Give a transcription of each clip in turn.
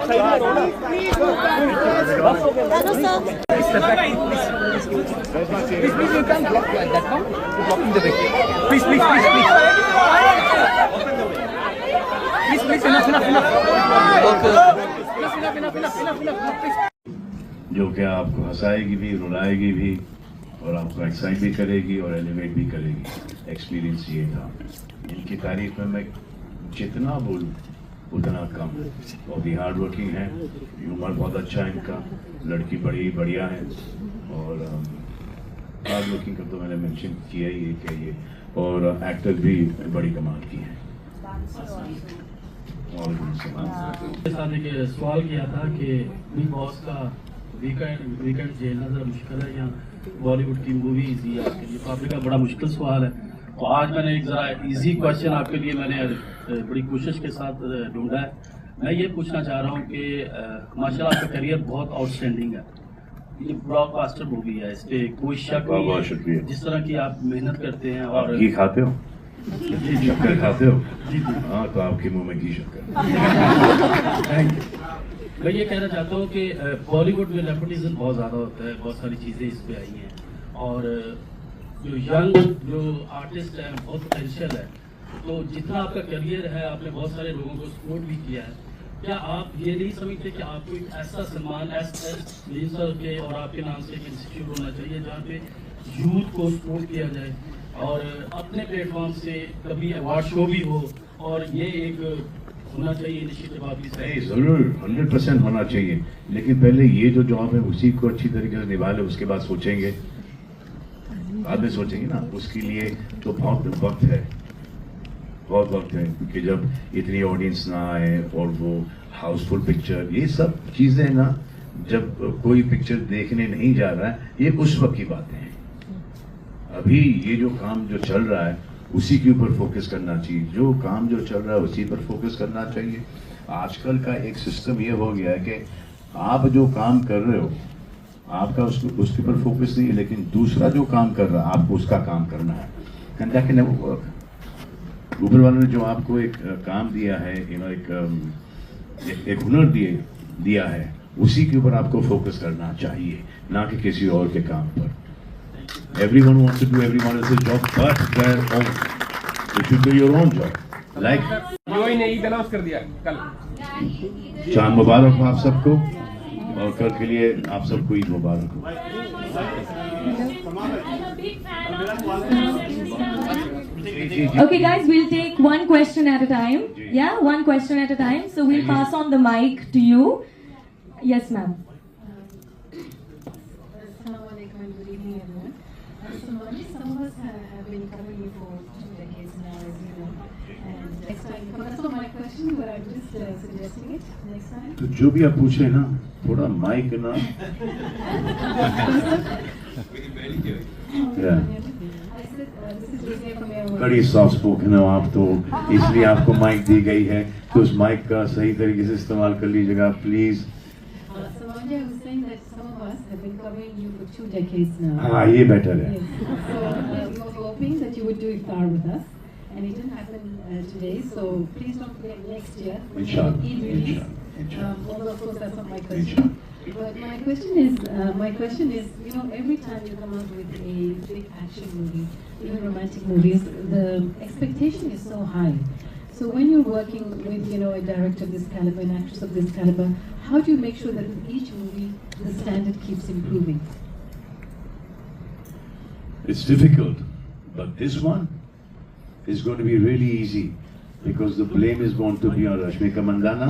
जो कि आपको हंसाएगी भी, रुलाएगी भी और आपको एक्साइट भी करेगी और एलिवेट भी करेगी। एक्सपीरियंस ये था। इनकी तारीफ में मैं जितना बोलूँ उतना कम। बहुत ही हार्ड वर्किंग है, ह्यूमर बहुत अच्छा है इनका, लड़की बड़ी बढ़िया है और हार्ड वर्किंग का तो मैंने मेंशन किया ही है कि ये, और एक्टर भी बड़ी कमाल की है। एक सवाल किया था कि बिग बॉस का वीकेंड झेलना जरा मुश्किल है या बॉलीवुड की मूवीज ही आपके लिए? तो आपका बड़ा मुश्किल सवाल है, तो आज मैंने एक जरा इजी क्वेश्चन आपके लिए मैंने बड़ी कोशिश के साथ ढूंढा है। मैं ये पूछना चाह रहा हूँ कि माशाल्लाह आपका करियर बहुत आउटस्टैंडिंग है, ये ब्लॉकबस्टर मूवी है, इस पे कोई शक नहीं है। शुक्रिया। जिस तरह की आप मेहनत करते हैं और और घी खाते हो, शक्कर खाते हो? हाँ, तो आपके मुंह में घी शक्कर। मैं ये कहना चाहता हूँ कि बॉलीवुड में नेपोटिज्म बहुत ज़्यादा होता है, बहुत सारी चीज़ें इस पे आई हैं और जो यंग जो आर्टिस्ट हैं बहुत पोटेंशियल है, तो जितना आपका करियर है आपने बहुत सारे लोगों को सपोर्ट भी किया है। क्या आप ये नहीं समझते कि आपको एक ऐसा सम्मान सर के और आपके नाम से एक इंस्टीट्यूट होना चाहिए जहाँ पे यूथ को सपोर्ट किया जाए और अपने प्लेटफॉर्म से कभी अवार्ड शो भी हो, और ये एक होना चाहिए इनिशिएटिव आपकी? नहीं, जरूर 100% होना चाहिए, लेकिन पहले ये जो जॉब है उसी को अच्छी तरीके से निभा ले, उसके बाद सोचेंगे, बाद में सोचेंगे ना। उसके लिए तो बहुत वक्त है, बहुत वक्त है, क्योंकि जब इतनी ऑडियंस ना आए और वो हाउसफुल पिक्चर, ये सब चीज़ें ना, जब कोई पिक्चर देखने नहीं जा रहा है, ये उस वक्त की बातें हैं। अभी ये जो काम जो चल रहा है उसी के ऊपर फोकस करना चाहिए, जो काम जो चल रहा है उसी पर फोकस करना चाहिए। आजकल का एक सिस्टम ये हो गया है कि आप जो काम कर रहे हो आपका उसके ऊपर फोकस नहीं है, लेकिन दूसरा जो काम कर रहा है आपको उसका काम करना है। And that can never work. ऊपर वालों ने जो आपको एक काम दिया है, एक हुनर दिया है, उसी के ऊपर आपको फोकस करना चाहिए, ना कि किसी और के काम पर। Everyone wants to do everyone else's job but their own. You should do your own job. Like heroine ने ईद अनाउंस कर दिया कल। चांद मुबारक हो आप सबको, और कल के लिए आप सबको ईद मुबारक हो। Okay guys, we'll take one question at a time. Yeah, one question at a time. So we'll pass on the mic to you. Yes ma'am. Some of us have been covering you for 2 decades now, as you know, and next time, that's not my question, but I'm just suggesting it next time. तो जो भी आप पूछे ना, थोड़ा mic ना, बड़ी soft spoken हो आप, तो इसलिए आपको माइक दी गई है, तो उस माइक का सही तरीके से इस्तेमाल कर लीजिएगा प्लीज। For 2 decades now. हाँ, ये बेटर है। Yes. So we were hoping that you would do iftar with us, and it didn't happen today. So please don't forget next year. Inshallah. Eid release. Although of course that's not my question. But my question is, you know, every time you come out with a big action movie, even romantic movies, the expectation is so high. So when you're working with, you know, a director of this caliber, an actress of this caliber, how do you make sure that with each movie the standard keeps improving? It's difficult, but this one is going to be really easy because the blame is going to be on Rashmika Mandana.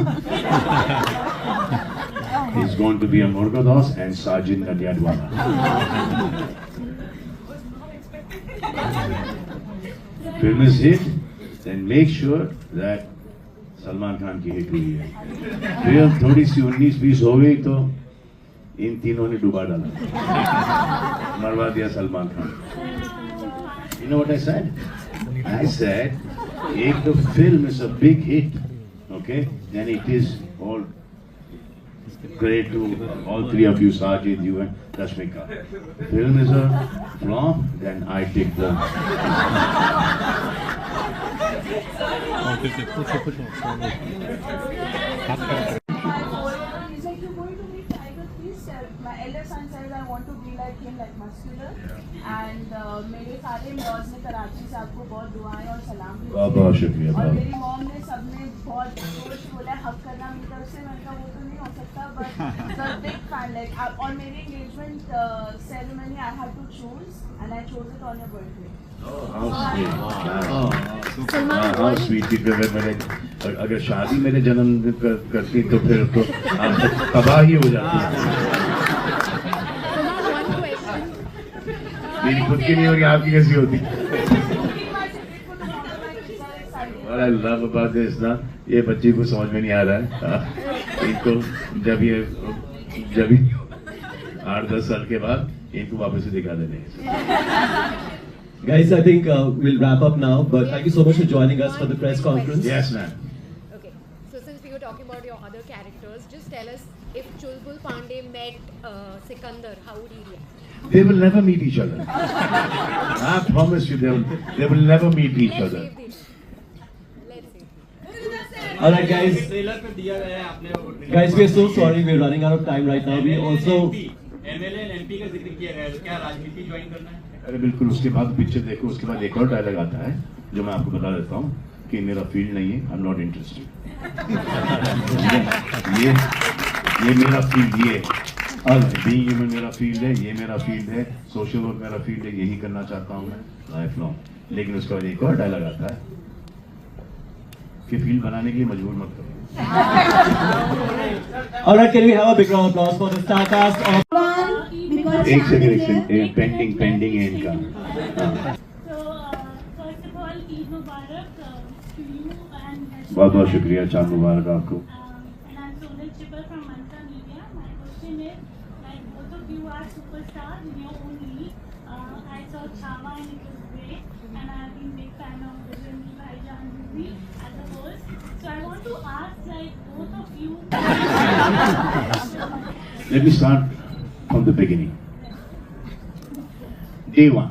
It's going to be on Murgadas and Sajid Nadyadwala. Film is hit, then make sure that Salman Khan की hit हुई है। फिर थोड़ी सी 19-20 हो गई तो इन तीनों ने डुबा डाला, मरवा दिया Salman Khan. You know what I said? I said, if the film is a big hit, okay, then it is all great to all three of you, Sajid, you and Rashmika. Film is a flop, then I take the. my elder son says I want to be like him, like muscular. And मेरे सारे laws ने कराची से आपको बहुत दुआएं और सलाम भेजे। बहुत शुक्रिया। और मेरी मॉम ने सबने बहुत जोश बोला हक करना मिलता उससे, मैंने कहा वो तो नहीं हो सकता, but the big fan like और मेरी engagement ceremony I had to choose and I chose it on your birthday. हाँ स्वीट अगर शादी मेरे जन्मदिन पर करती तो फिर तो तबाही हो जाती है। मेरी खुद की नहीं होगी, आपकी कैसी होती? What I love about this ना, ये बच्चे को समझ में नहीं आ रहा है। इनको जब 8-10 साल के बाद इनको वापस से दिखा देने। Guys, I think we'll wrap up now, but thank you so much for joining us for the press conference. Yes, ma'am. Okay, so since we were talking about your other characters, just tell us if Chulbul Pandey met Sikandar, how would he react? They will never meet each other. I promise you, they will never meet each other. Let's see. Alright, guys. Guys, we are so sorry. We're running out of time right now. We also. MLA and MP का जिक्र किया गया है, तो क्या राजनीति join करना है? अरे बिल्कुल, उसके बाद पिक्चर देखो, उसके बाद एक और डायलॉग आता है जो मैं आपको बता देता हूँ कि मेरा फील्ड नहीं है, आई एम नॉट इंटरेस्टेड। ये मेरा फील्ड, ये बीइंग ह्यूमन मेरा फील्ड है, ये मेरा फील्ड है, सोशल वर्क मेरा फील्ड है, यही करना चाहता हूँ मैं लाइफ लॉन्ग। लेकिन उसके बाद एक और डायलॉग आता है कि फील्ड बनाने के लिए मजबूर मत करो। Alright, can we have a big round of applause for the star cast of एक सेकंड पेंडिंग है इनका। बहुत बहुत शुक्रिया, चांद मुबारक आपको। Let me start from the beginning. Day one.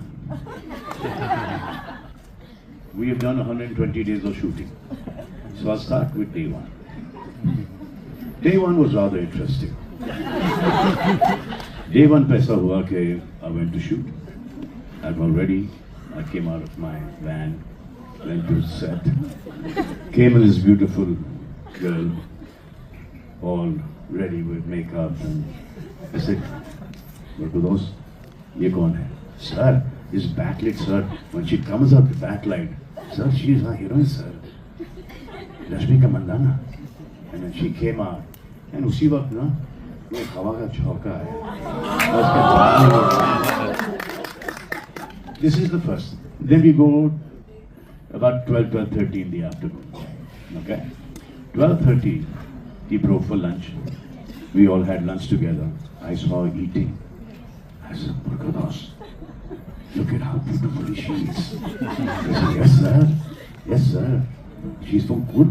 We have done 120 days of shooting. So I'll start with day one. Day one was rather interesting. Day one paisa hua ke I went to shoot. I got ready. I came out of my van, went to set. Came with this beautiful girl, all ready with makeup, and I said, what are those? Ye kaun hai? Sir, is backlit, sir. When she comes out the backlight, sir, she is our heroine, sir. Rashmika Mandana. And then she came out, and usi waqt na, ye hawa ka chhauka hai. This is the first. Then we go about 12:30 in the afternoon. Okay? 12:30, he broke for lunch. We all had lunch together. I saw her eating. I said, Murgadas, look at how beautiful she is. I said, yes, sir. Yes, sir. She's from good.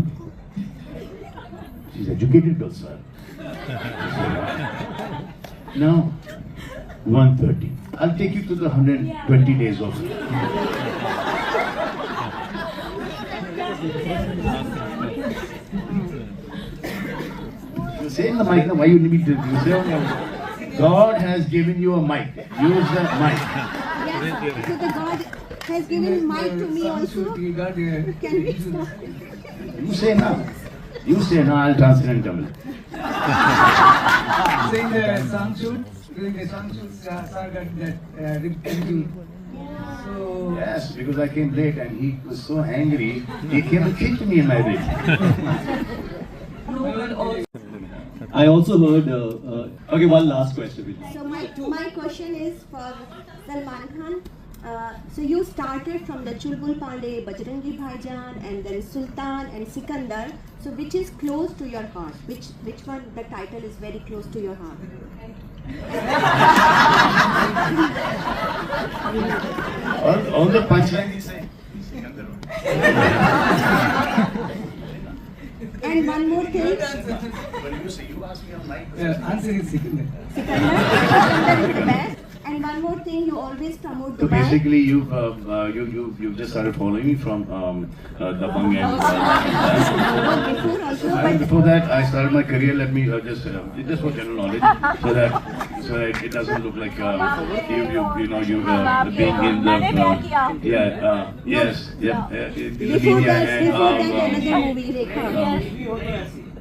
She's educated girl, sir. Now, 1:30. I'll take you to the 120 days of. You say in the mic, why you need to? You say on your. God has given you a mic. Use the mic. Yes, so the God has given mic to me also. Can we stop? You say now. You say now. I'll translate in Tamil. Saying the song shoot, during the song shoot, sir got that ripped into. So Yes, because I came late and he was so angry. He came and kicked me in my rib. I also heard. Okay, one last question. So my question is for Salman Khan. So you started from the Chulbul Pandey, Bajrangi Bhaijaan, and then Sultan and Sikandar. So which is close to your heart? Which one? The title is very close to your heart. On the punchline, he said. And one more thing. But you say you asked me on mic. answer is Sikandar. Sikandar is the best. And one more thing, you always promote So Dubai. basically, you just started following me from Dabang and before that, I started my career. Let me just for general knowledge, so that it doesn't look like you being in the Before that, another movie, Rekha.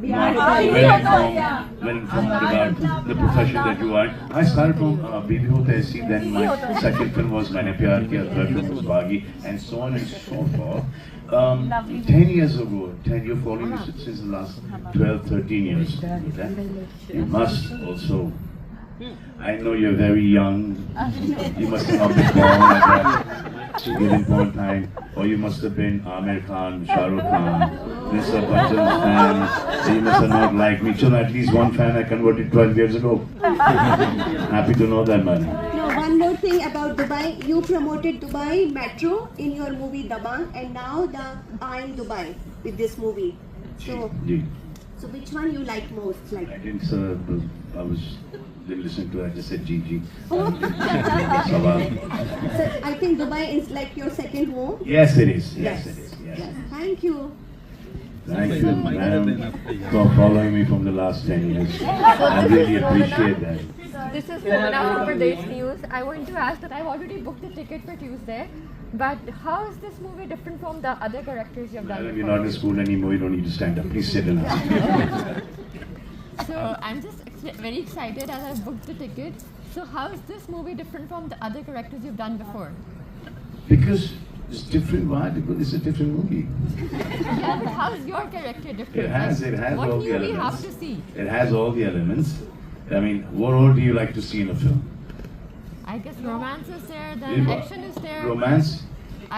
When about the profession that you are. I started from Baby Hota Aisi, then my second film was Maine Pyar Kiya, third film was Baghi, and so on and so forth. 10 years ago, you're following me since the last 12, 13 years. Okay? You must also, I know you're very young, you must have not been born at that given point in time, or you must have been Amir Khan, Shah Rukh Khan, Mr. Bachchan's fan, so you must have not liked me. So at least one fan I converted 12 years ago. Happy to know that, man. No, one more thing about Dubai. You promoted Dubai Metro in your movie Dabang, and now the I'm Dubai with this movie. So, so which one you like most? Like I didn't, didn't listen to it, I just said Gigi. So I think Dubai is like your second home. Yes, it is. Yes, it is. Yes. Yes. Thank you. Thank you, madam, for following me from the last 10 years. I really appreciate that. This is Purna from Pradesh News. I want to ask that I've already booked the ticket for Tuesday, but how is this movie different from the other characters you've done Madam, before? you're not in school anymore, you don't need to stand up. Please sit and ask. So I'm just very excited as I've booked the ticket. So how is this movie different from the other characters you've done before? Because it's different. Why? Because it's a different movie. Yeah, but how is your character different? It has what all new the we elements. have to see? It has all the elements. I mean, what all do you like to see in a film? I guess romance is there, then action is there. Romance?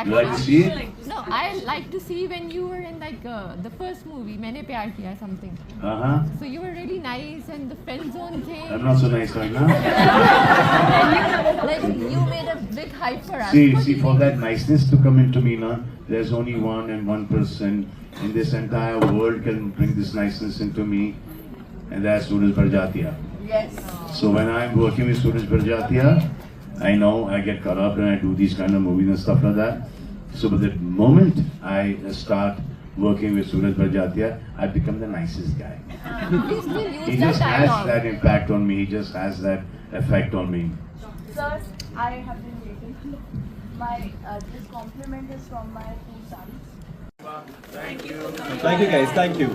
You like to see it? No, I like to see when you were in like the first movie, Maine Pyar Kiya, something. Uh-huh. So you were really nice and the friend zone thing. I'm not so nice right now. Like you made a big hype for us. See, for that niceness to come into me now, there's only one person in this entire world can bring this niceness into me, and that's Suraj Barjatia. Yes. So when I'm working with Suraj Barjatia, I know I get caught up and I do these kind of movies and stuff like that. So but the moment I start working with Suraj Barjatia, I become the nicest guy. He just has that impact on me. He just has that effect on me. Sir, I have been waiting. My this compliment is from my 2 sons. Thank you. Thank you, guys. Thank you.